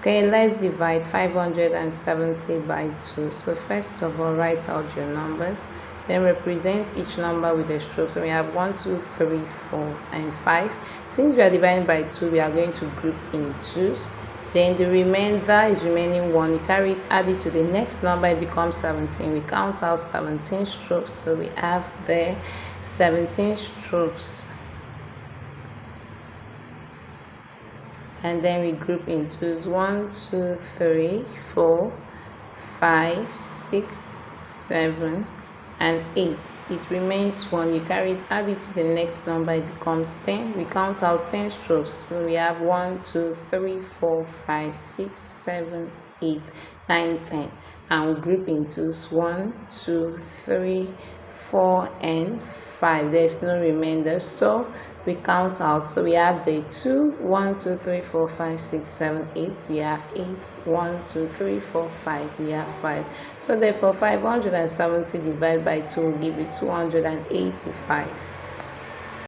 Okay, let's divide 570 by 2. So first of all, write out your numbers, then represent each number with a stroke. So we have 1, 2, 3, 4, and 5. Since we are dividing by 2, we are going to group in twos. Then the remainder is remaining 1. You carry it, add it to the next number, it becomes 17. We count out 17 strokes. So we have there 17 strokes. And then we group in twos. 1, 2, 3, 4, 5, 6, 7, and 8. It remains 1. You carry it, add it to the next number, it becomes 10. We count out 10 strokes. So we have 1, 2, 3, 4, 5, 6, 7, 8, 9, 10. And we group in twos. 1, 2, 3, 4, and 5. There's no remainder, so we count out. So we have the 2, 1, 2, 3, 4, 5, 6, 7, 8. We have 8. 1, 2, 3, 4, 5. We have 5. So therefore 570 divided by 2 will give you 285.